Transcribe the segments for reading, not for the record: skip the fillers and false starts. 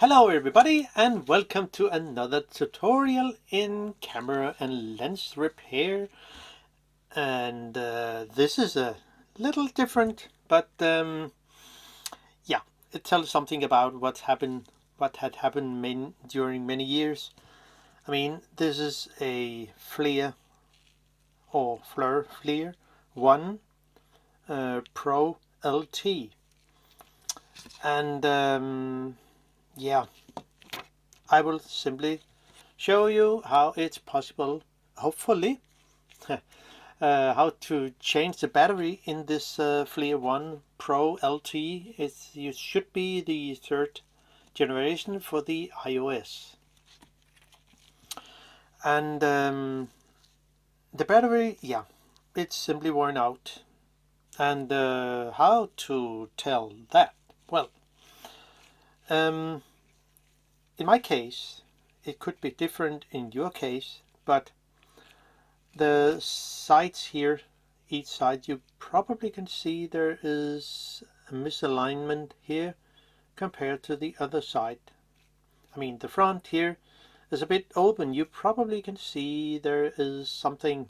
Hello everybody and welcome to another tutorial in camera and lens repair. And this is a little different, but yeah, it tells something about what had happened during many years. I mean, this is a FLIR One Pro LT, and yeah, I will simply show you how it's possible, hopefully, how to change the battery in this FLIR One Pro LT. It should be the third generation for the iOS. And the battery, yeah, it's simply worn out. And how to tell that? Well, in my case, it could be different in your case, but the sides here, each side, you probably can see there is a misalignment here compared to the other side. I mean, the front here is a bit open. You probably can see there is something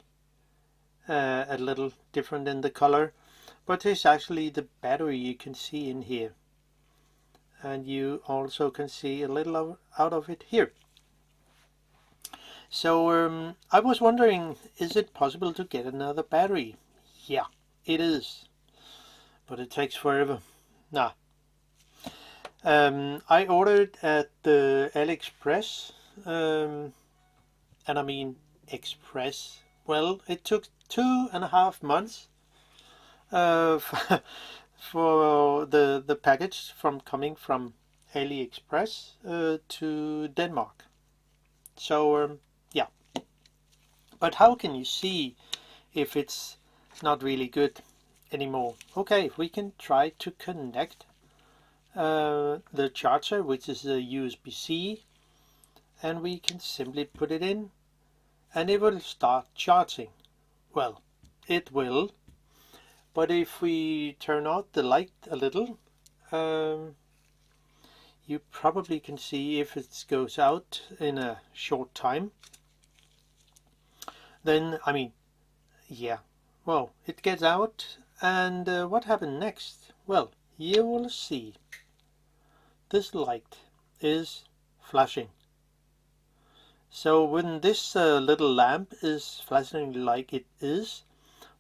a little different in the color, but it's actually the battery you can see in here. And you also can see a little out of it here. So I was wondering, is it possible to get another battery? Yeah, it is, but it takes forever. Nah. I ordered at the Aliexpress, and I mean Express. Well, it took 2.5 months for the package coming from Aliexpress to Denmark. So yeah, but how can you see if it's not really good anymore? Okay, we can try to connect the charger, which is a USB-C, and we can simply put it in and it will start charging. Well, it will, but if we turn out the light a little, you probably can see if it goes out in a short time. Then, I mean, yeah, well, it gets out, and what happened next? Well, you will see this light is flashing. So when this little lamp is flashing like it is,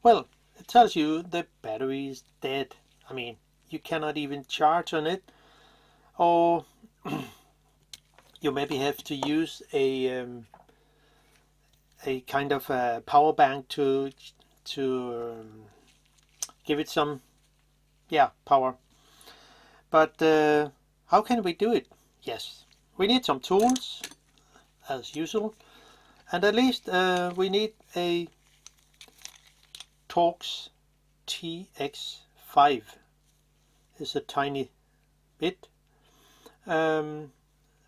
well, it tells you the battery is dead. I mean, you cannot even charge on it, or you maybe have to use a kind of a power bank to give it some power. But how can we do it? Yes, we need some tools as usual, and at least we need a Torx TX5. It's a tiny bit, and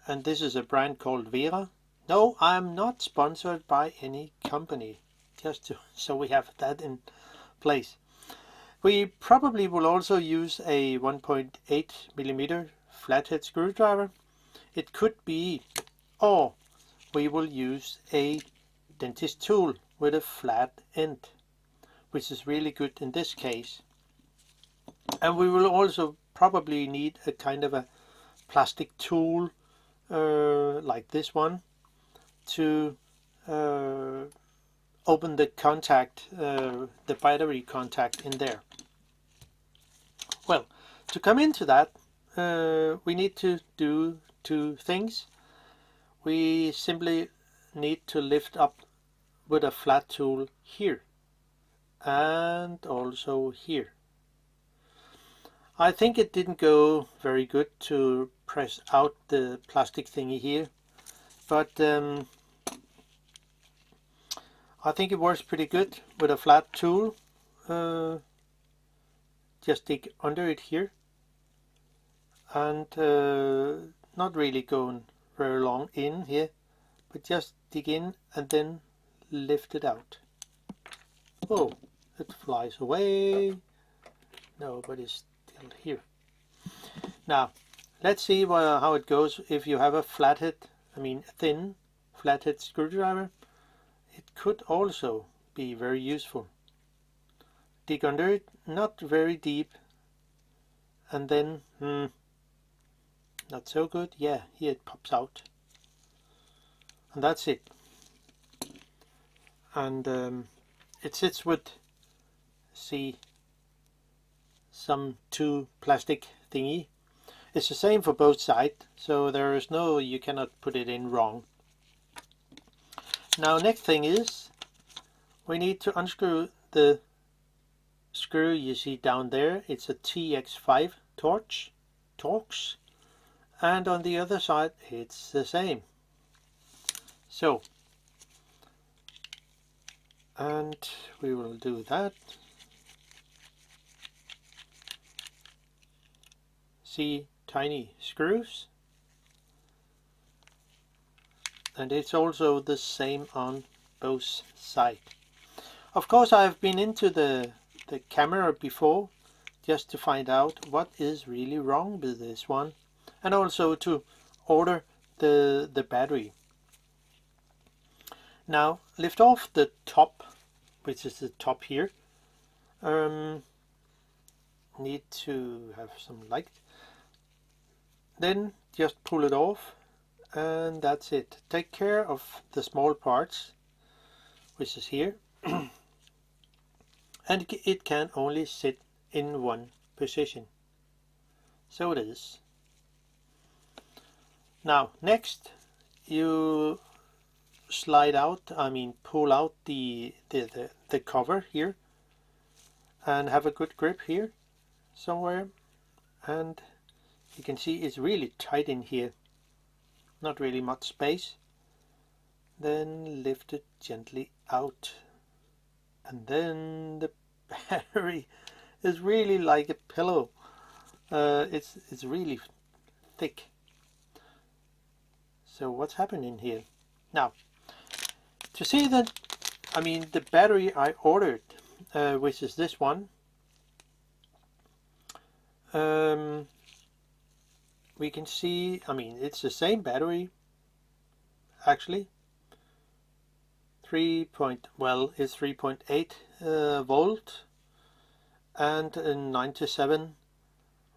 this is a brand called Vera. No, I'm not sponsored by any company, just so we have that in place. We probably will also use a 1.8mm flathead screwdriver. It could be, or we will use a dentist tool with a flat end, which is really good in this case. And we will also probably need a kind of a plastic tool like this one to open the contact, the battery contact in there. Well, to come into that, we need to do two things. We simply need to lift up with a flat tool here and also here. I think it didn't go very good to press out the plastic thingy here, but I think it works pretty good with a flat tool. Just dig under it here, and not really going very long in here, but just dig in and then lift it out. Oh, it flies away. No, but it's still here. Now, let's see how it goes if you have a flathead, thin flathead screwdriver. It could also be very useful. Dig under it, not very deep, and then not so good. Yeah, here it pops out, and that's it. And it sits with, see, some two plastic thingy. It's the same for both sides, so there is no, you cannot put it in wrong. Now next thing is we need to unscrew the screw you see down there. It's a TX5 Torx, and on the other side it's the same. So, and we will do that. See, tiny screws, and it's also the same on both sides. Of course, I've been into the camera before just to find out what is really wrong with this one, and also to order the battery. Now lift off the top, which is the top here. Need to have some light. Then just pull it off, and that's it. Take care of the small parts, which is here. And it can only sit in one position. So it is. Now next you slide out, pull out the cover here, and have a good grip here somewhere, and you can see it's really tight in here, not really much space. Then lift it gently out, and then the battery is really like a pillow. It's really thick. So what's happening here? Now, to see that, the battery I ordered, which is this one, we can see, it's the same battery, actually. It's 3.8 volt and 97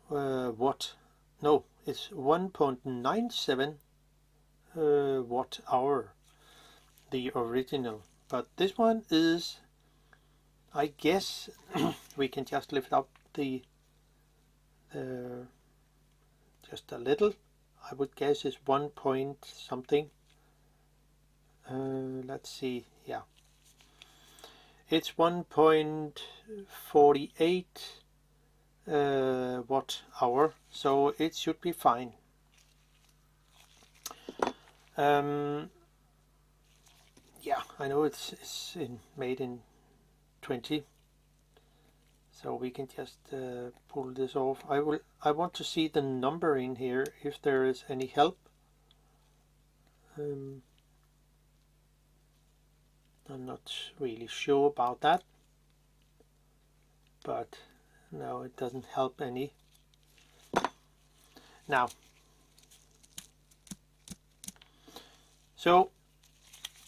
watt. No, it's 1.97 watt hour, the original. But this one is, I guess, we can just lift up the just a little. I would guess it's 1 point something. Let's see, yeah, it's 1.48 watt hour, so it should be fine. Yeah, I know it's made in 20, so we can just pull this off. I want to see the number in here, if there is any help. I'm not really sure about that, but no, it doesn't help any. Now, so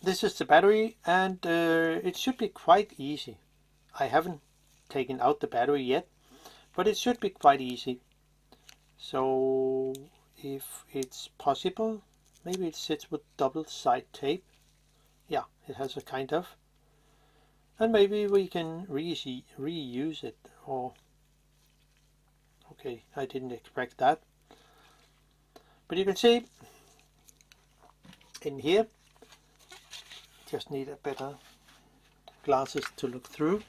this is the battery, and it should be quite easy. I haven't taken out the battery yet, but it should be quite easy. So if it's possible, maybe it sits with double side tape. Yeah, it has a kind of, and maybe we can reuse it. Or okay, I didn't expect that, but you can see in here, just need a better glasses to look through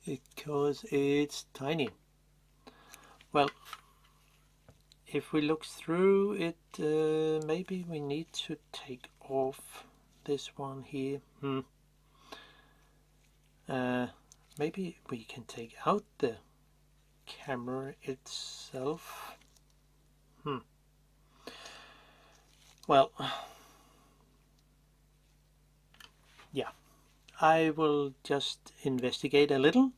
because it's tiny. Well, if we look through it, maybe we need to take off this one here. Maybe we can take out the camera itself. Well, yeah, I will just investigate a little.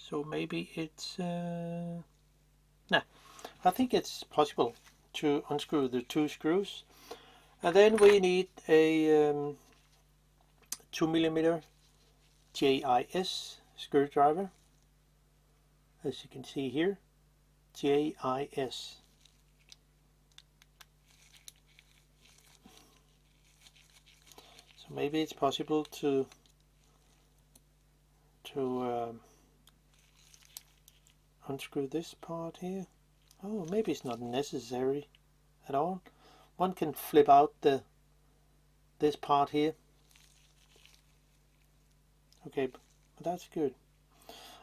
So maybe it's nah, I think it's possible to unscrew the 2 screws. And then we need a 2mm JIS screwdriver, as you can see here, JIS. So maybe it's possible to unscrew this part here. Oh, maybe it's not necessary at all. One can flip out this part here. Okay, but that's good.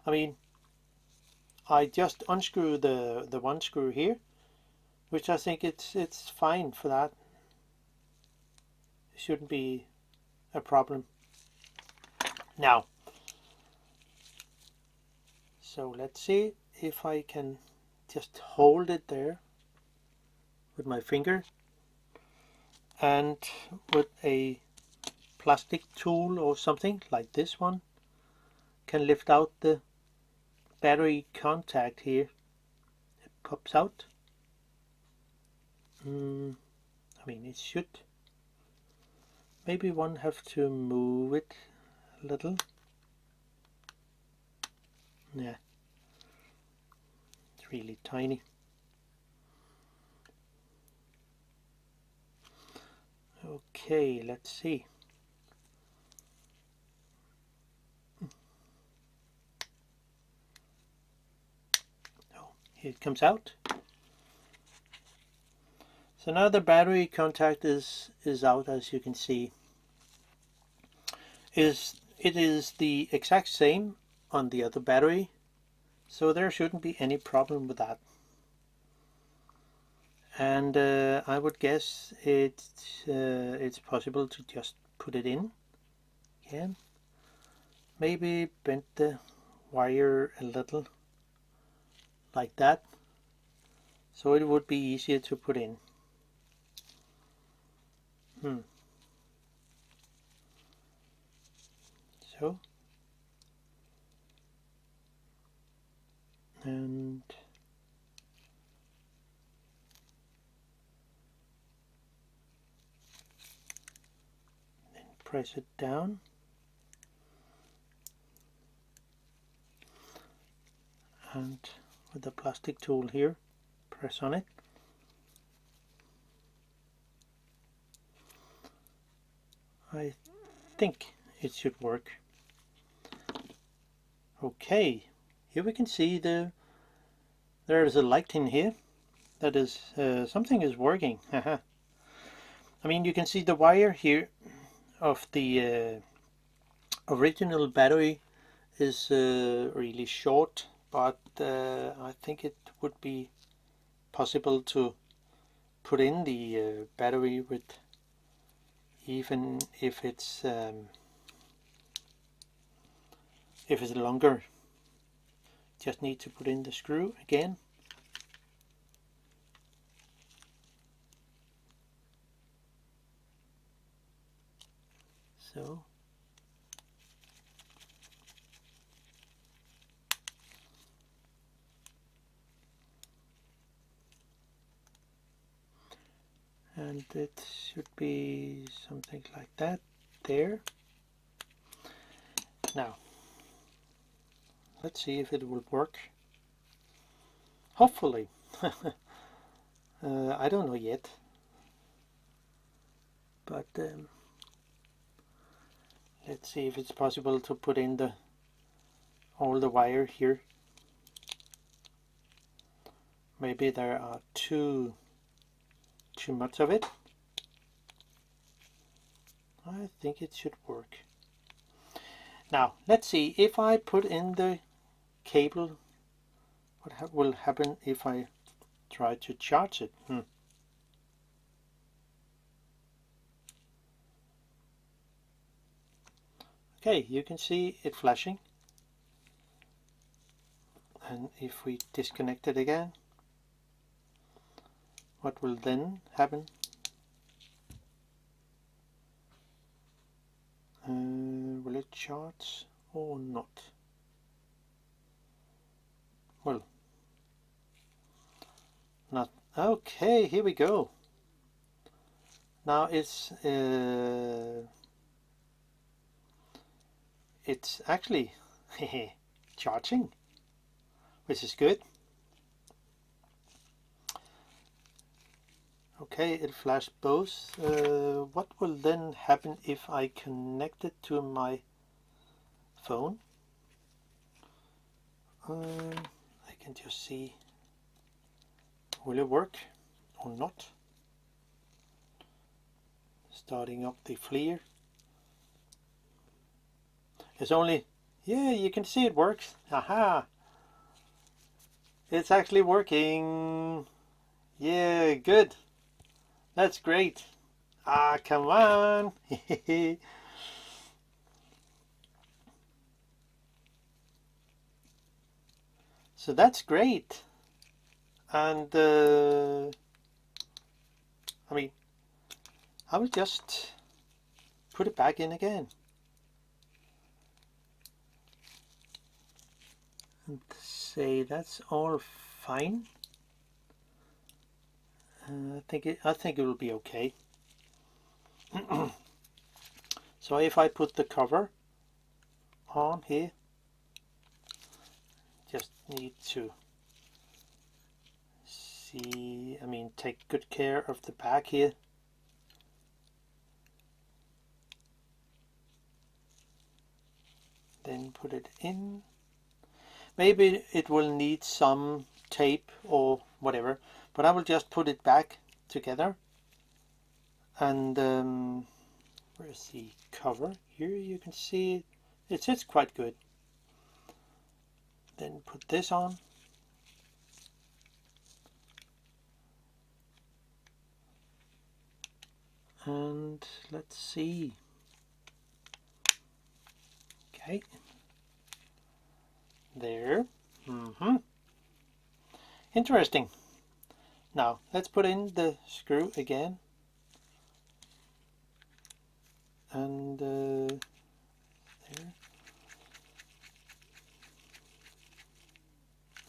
I mean, I just unscrew the one screw here, which I think it's fine for that. It shouldn't be a problem. Now, so let's see if I can just hold it there with my finger, and with a plastic tool or something like this one can lift out the battery contact here. It pops out. I mean, it should. Maybe one have to move it a little. Yeah, it's really tiny. Okay, let's see. Oh, here it comes out. So now the battery contact is out, as you can see. It is the exact same on the other battery, so there shouldn't be any problem with that. And I would guess it's possible to just put it in again. Maybe bend the wire a little like that, so it would be easier to put in. So, and then press it down, and with the plastic tool here, press on it. I think it should work. Okay, here we can see there is a light in here. That is, something is working. I mean, you can see the wire here of the original battery is really short, but I think it would be possible to put in the battery with, even if it's longer. Just need to put in the screw again. So, and it should be something like that there. Now, let's see if it will work. Hopefully. I don't know yet, but let's see if it's possible to put in all the wire here. Maybe there are too much of it. I think it should work. Now let's see if I put in the cable, what will happen if I try to charge it. Okay, you can see it flashing, and if we disconnect it again, what will then happen? Will it charge or not? Well, Not okay. Here we go. Now it's actually charging, which is good. Okay, it flashed both. What will then happen if I connect it to my phone? I can just see, will it work or not? Starting up the FLIR. It's only, yeah, you can see it works. Aha! It's actually working. Yeah, good. That's great. Ah, come on. So that's great. And I mean, I will just put it back in again. And say that's all fine. I think it will be okay. So if I put the cover on here, just need to see, I mean, take good care of the back here. Then put it in. Maybe it will need some tape or whatever, but I will just put it back together. And where's the cover? Here you can see it sits quite good. Then put this on. And let's see. Okay. There. Interesting. Now let's put in the screw again. And there.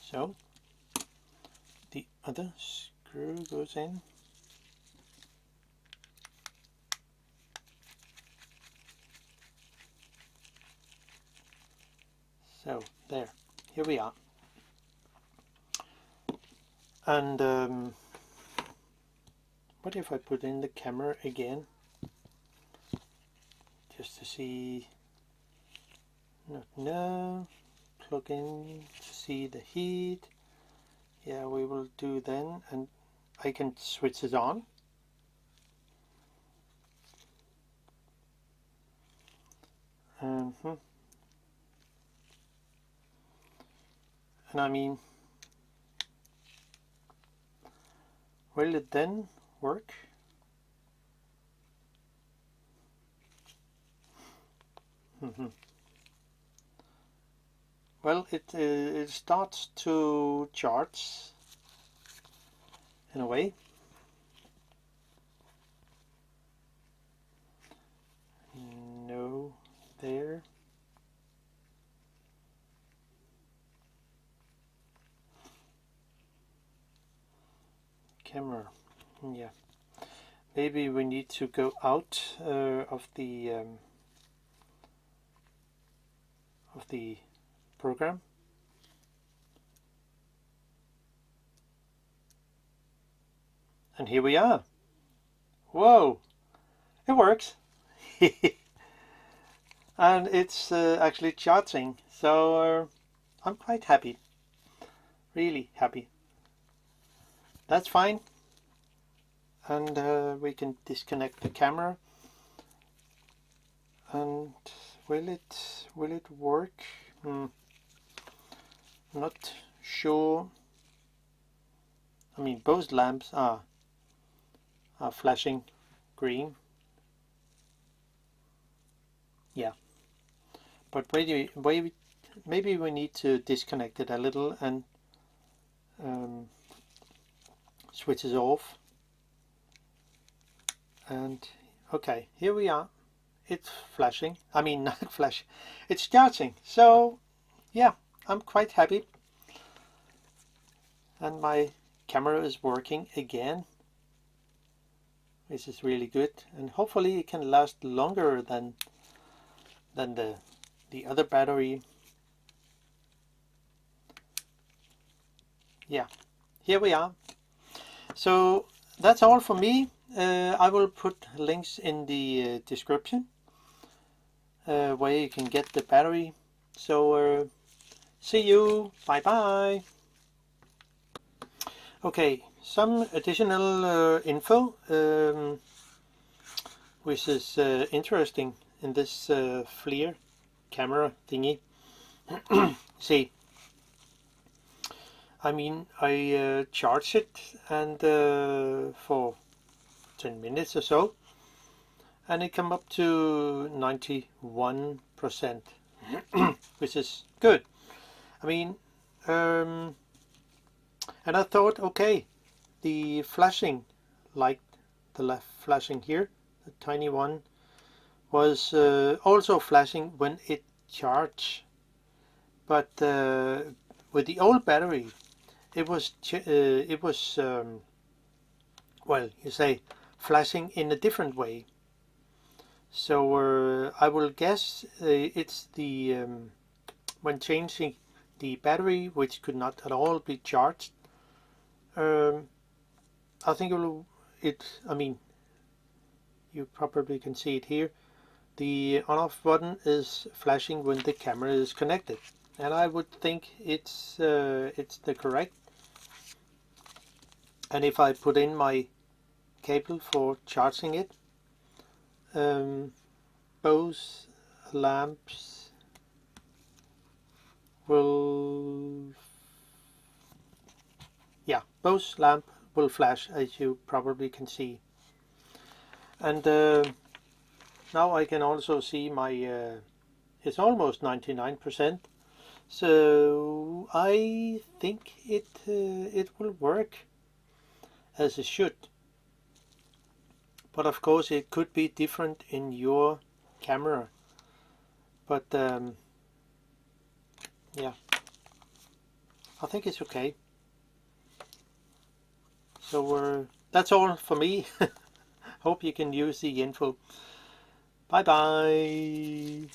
So the other screw goes in. So there, here we are. And what if I put in the camera again, just to see? No, plug in to see the heat. Yeah, we will do then, and I can switch it on. And I mean, will it then work? Well, it starts to charge in a way. No, there. Camera, yeah. Maybe we need to go out of the program. And here we are. Whoa, it works. And it's actually charging, so I'm quite happy, really happy. That's fine. And we can disconnect the camera. And will it work? Not sure. I mean, both lamps are flashing green. Yeah, but maybe we need to disconnect it a little and switch it off. And okay, here we are. It's flashing. I mean, not flashing. It's charging. So yeah, I'm quite happy. And my camera is working again, which is really good, and hopefully it can last longer than the other battery. Yeah, here we are. So that's all for me. I will put links in the description where you can get the battery. So see you. Bye bye. Okay, some additional info which is interesting in this FLIR camera thingy. See, I mean, I charge it and for 10 minutes or so, and it come up to 91%, which is good. I mean, and I thought, okay, the flashing, like the left flashing here, the tiny one, was also flashing when it charged, but with the old battery, it was well, you say, flashing in a different way. So I will guess it's the when changing the battery, which could not at all be charged. I think I mean, you probably can see it here. The on-off button is flashing when the camera is connected, and I would think it's the correct. And if I put in my cable for charging it, both lamps will, yeah, both lamp will flash, as you probably can see. And now I can also see my it's almost 99%, so I think it will work as it should. But of course it could be different in your camera, but yeah, I think it's okay. So that's all for me. Hope you can use the info. Bye bye.